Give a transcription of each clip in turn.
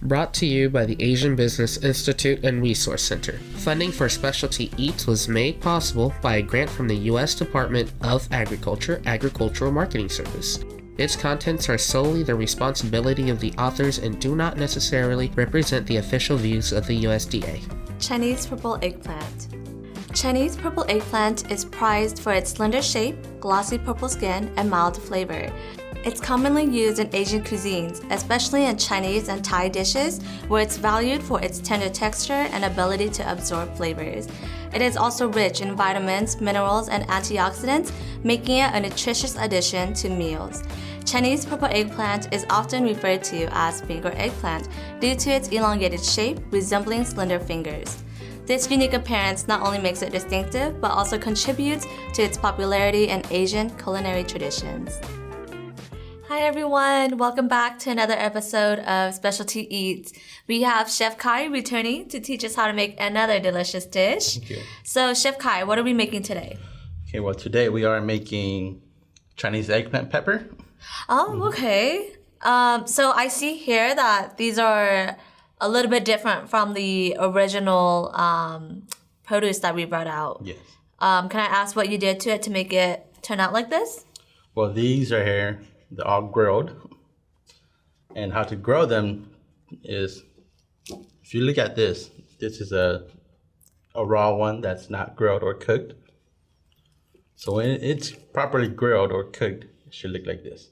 Brought to you by the Asian Business Institute and Resource Center. Funding for Specialty Eats was made possible by a grant from the U.S. Department of Agriculture Agricultural Marketing Service. Its contents are solely the responsibility of the authors and do not necessarily represent the official views of the USDA. Chinese purple eggplant. Chinese purple eggplant is prized for its slender shape, glossy purple skin, and mild flavor. It's commonly used in Asian cuisines, especially in Chinese and Thai dishes, where it's valued for its tender texture and ability to absorb flavors. It is also rich in vitamins, minerals, and antioxidants, making it a nutritious addition to meals. Chinese purple eggplant is often referred to as finger eggplant due to its elongated shape resembling slender fingers. This unique appearance not only makes it distinctive, but also contributes to its popularity in Asian culinary traditions. Hi everyone, welcome back to another episode of Specialty Eats. We have Chef Kai returning to teach us how to make another delicious dish. Thank you. So Chef Kai, what are we making today? Okay, well today we are making Chinese eggplant pepper. Oh, okay. So I see here that these are a little bit different from the original produce that we brought out. Yes. Can I ask what you did to it to make it turn out like this? Well, these are here. They're all grilled. And how to grow them is, if you look at this is a raw one that's not grilled or cooked. So when it's properly grilled or cooked, it should look like this.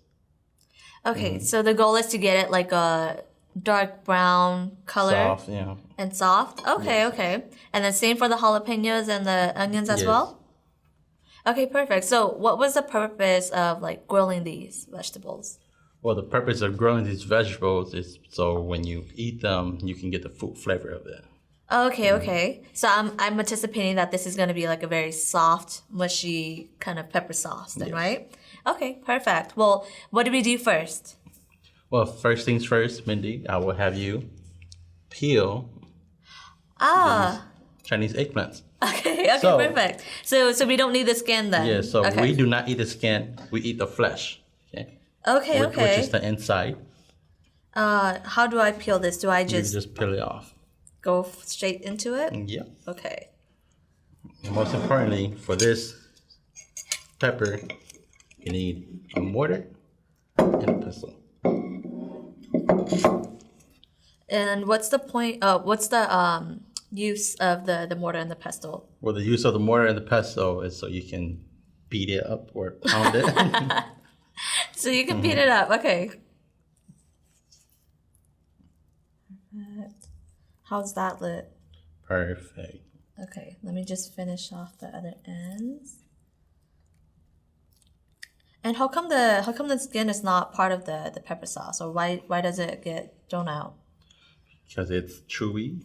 Okay, so the goal is to get it like a dark brown color. Soft, yeah. And soft? Okay, Yes. okay. And then same for the jalapenos and the onions as Yes. well? Okay, perfect. So what was the purpose of like grilling these vegetables? Well, the purpose of growing these vegetables is so when you eat them, you can get the food flavor of it. Okay, okay. So I'm anticipating that this is going to be like a very soft, mushy kind of pepper sauce then, Yes. right? Okay, perfect. Well, what do we do first? Well, first things first, Mindy, I will have you peel Chinese eggplants. Okay, So- perfect. So we don't need the skin then? Yeah, so okay. we do not eat the skin, we eat the flesh. Okay, Which okay. is the inside. How do I peel this? Do I You just peel it off. go straight into it? Yeah. Okay. And most importantly, for this pepper, you need a mortar and a pestle. And what's the point? What's the use of the mortar and the pestle? Well, the use of the mortar and the pestle is so you can beat it up or pound it. So you can beat it up. Okay. Perfect. How's that lit? Perfect. Okay, let me just finish off the other ends. And how come the skin is not part of the pepper sauce, or why does it get thrown out? Because it's chewy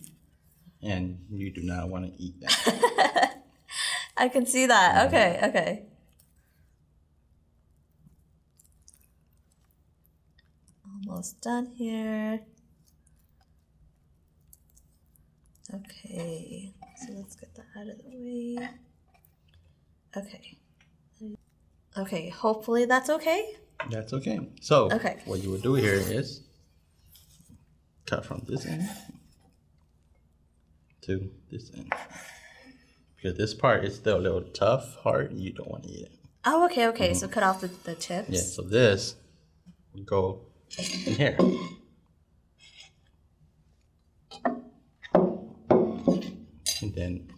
and you do not want to eat that. I can see that. Okay, okay. Almost done here. Okay, so let's get that out of the way. Okay. Okay, hopefully that's okay. That's okay. So Okay. what you would do here is cut from this end to this end. Because this part is still a little tough, hard, and you don't want to eat it. Oh, okay, okay. So cut off the tips. Yeah, so this will go in here. And then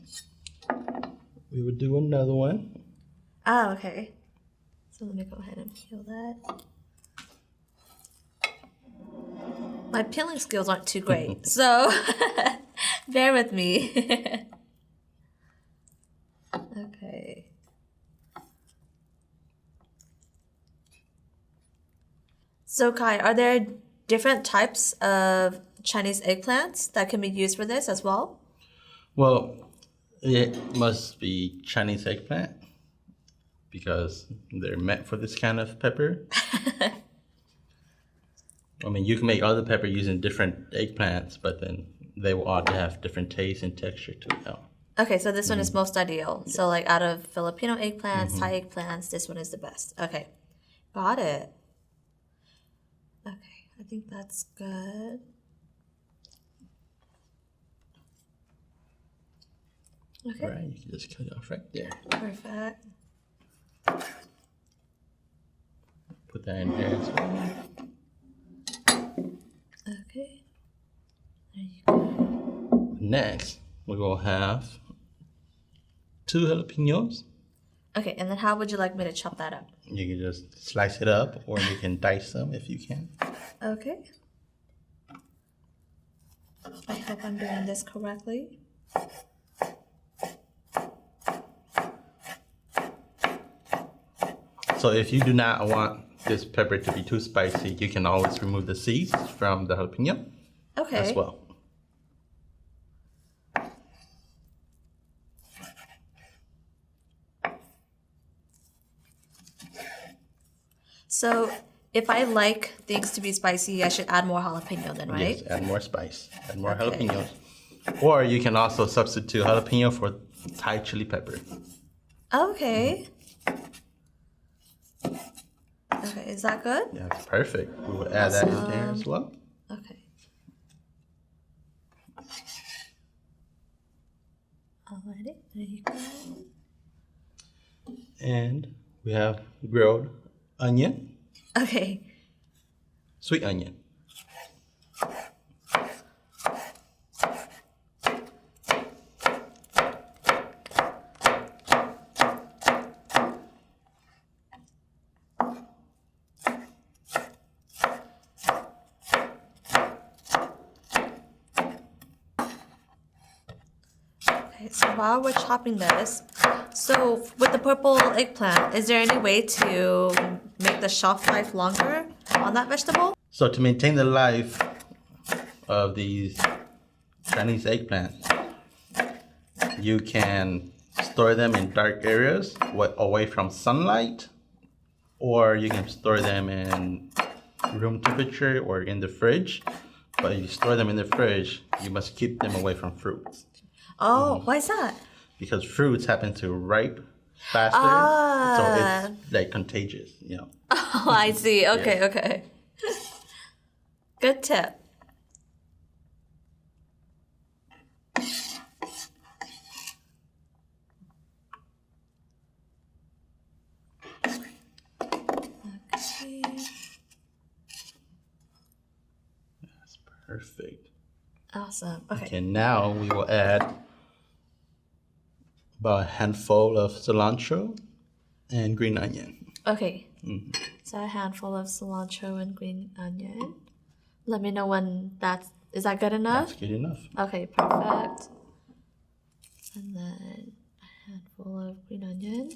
we would do another one. Oh, okay. So let me go ahead and peel that. My peeling skills aren't too great, so bear with me. Okay. So Kai, are there different types of Chinese eggplants that can be used for this as well? Well, it must be Chinese eggplant because they're meant for this kind of pepper. I mean, you can make other pepper using different eggplants, but then they will all have different taste and texture to it. Okay, so this one is most ideal. So like out of Filipino eggplants, Thai eggplants, this one is the best. Okay, got it. Okay, I think that's good. Okay. All right, you can just cut it off right there. Perfect. Put that in there as well. Okay. There you go. Next, we will have 2 jalapenos. Okay, and then how would you like me to chop that up? You can just slice it up, or you can dice them if you can. Okay. I hope I'm doing this correctly. So if you do not want this pepper to be too spicy, you can always remove the seeds from the jalapeno Okay. as well. So if I like things to be spicy, I should add more jalapeno then, right? Yes, add more spice, add more Okay. jalapenos. Or you can also substitute jalapeno for Thai chili pepper. Okay. Okay, is that good? Yeah, perfect. We will add that in there as well. Okay. Alrighty, there you go. And we have grilled onion, Okay. sweet onion. Okay, so while we're chopping this, so with the purple eggplant, is there any way to make the shelf life longer on that vegetable? So to maintain the life of these Chinese eggplants, you can store them in dark areas away from sunlight, or you can store them in room temperature or in the fridge. But if you store them in the fridge, you must keep them away from fruits, Oh, why is that? because fruits happen to ripe faster, so it's like contagious, you know. Oh, I see. Okay, okay. Good tip. Okay. That's perfect. Awesome. Okay. Okay, now we will add about a handful of cilantro and green onion. Okay. So a handful of cilantro and green onion. Let me know when is that good enough? That's good enough. Okay, perfect. And then a handful of green onion.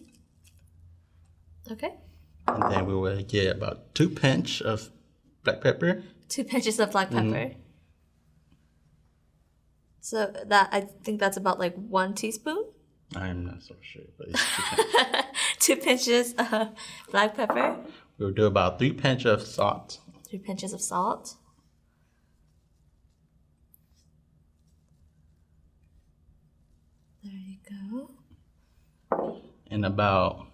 Okay. And then we will get about 2 pinch of black pepper. 2 pinches of black pepper. So that I think that's about like 1 teaspoon. I'm not so sure, but it's 2 pinch. 2 pinches of black pepper. We'll do about 3 pinch of salt. 3 pinches of salt. There you go. And about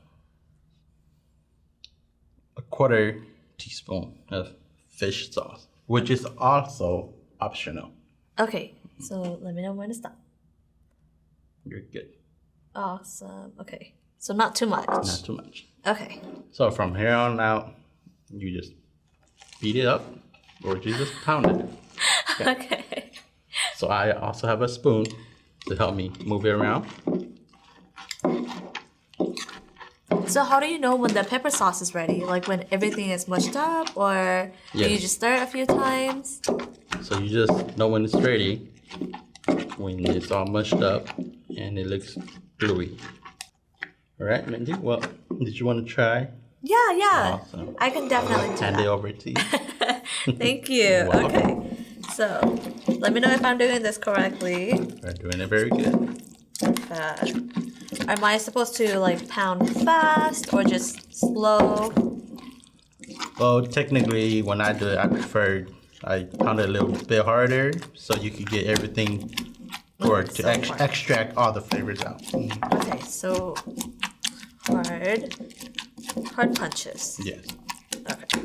a 1/4 teaspoon of fish sauce, which is also optional. Okay, so let me know when to stop. You're good. Awesome. Okay, so not too much. Not too much. Okay. So from here on out, you just beat it up, or you just pound it. Okay. So I also have a spoon to help me move it around. So how do you know when the pepper sauce is ready? Like when everything is mushed up, or do you Yes. just stir it a few times? So you just know when it's ready, when it's all mushed up and it looks gluey. All right, Mindy, well, did you want to try? Yeah. Awesome. I can definitely do Hand it that. over to you. Thank you. You're welcome. Okay. So let me know if I'm doing this correctly. We're doing it very good. Am I supposed to like pound fast or just slow? Well, technically, when I do it, I pound it a little bit harder so you can get everything, or to So hard. extract all the flavors out. Okay, so hard punches. Yes. Okay.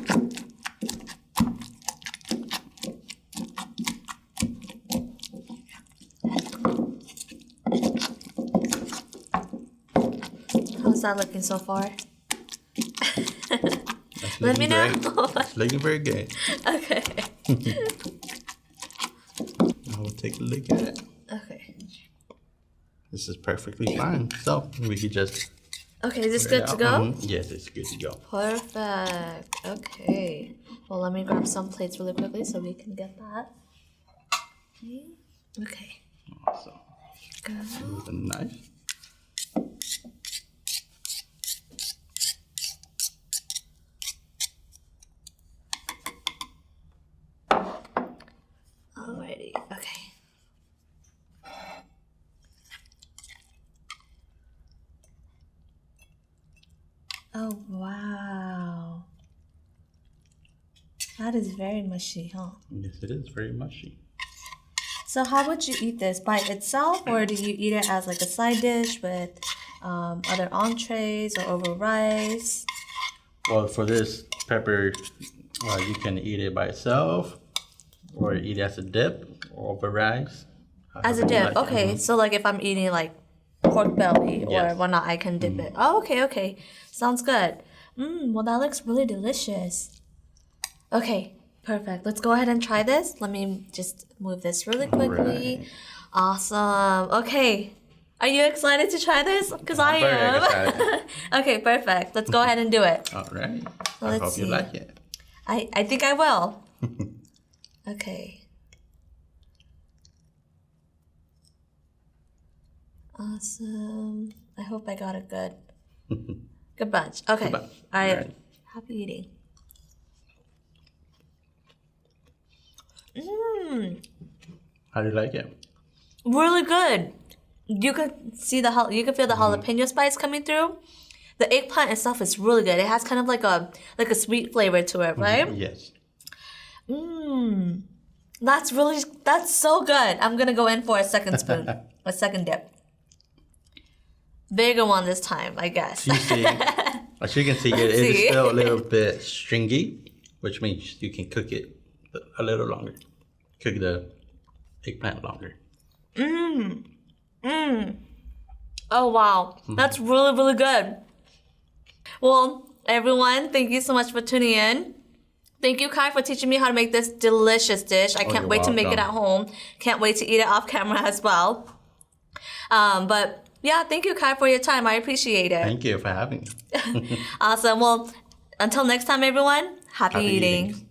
How's that looking so far? That's Let me know. It's looking very good. Okay. I will take a look at it. Okay. This is perfectly fine. So we could just. Okay, is this put it good to out. go? Yes, it's good to go. Perfect. Okay. Well, let me grab some plates really quickly so we can get that. Okay. Awesome. Go. With a knife. Alrighty. Okay. Oh, wow. That is very mushy, huh? Yes, it is very mushy. So how would you eat this? By itself, or do you eat it as like a side dish with other entrees or over rice? Well, for this pepper, you can eat it by itself, or eat it as a dip, or over rice. As a however you dip, like it. okay. So like if I'm eating like pork belly or Yes. whatnot, I can dip it. Oh, okay, okay. Sounds good. Well, that looks really delicious. Okay, perfect. Let's go ahead and try this. Let me just move this really quickly. Right. Awesome. Okay. Are you excited to try this? Because I very am. excited. Okay, perfect. Let's go ahead and do it. All right. I Let's hope you see. like it. I think I will. Okay. Awesome. I hope I got a good bunch. Okay. Good bunch. All right. Alright. Happy eating. How do you like it? Really good. You could see you can feel the jalapeno spice coming through. The eggplant itself is really good. It has kind of like a sweet flavor to it, right? Yes. That's so good. I'm gonna go in for a second spoon, a second dip. Bigger one this time, I guess. You see, as you can see, it is still a little bit stringy, which means you can cook it a little longer. Cook the eggplant longer. Oh wow, that's really really good. Well, everyone, thank you so much for tuning in. Thank you, Kai, for teaching me how to make this delicious dish. I can't you're wait to make it at welcome. home. Can't wait to eat it off camera as well. But yeah, thank you, Kai, for your time. I appreciate it. Thank you for having me. Awesome. Well, until next time, everyone, happy Happy eating. eating.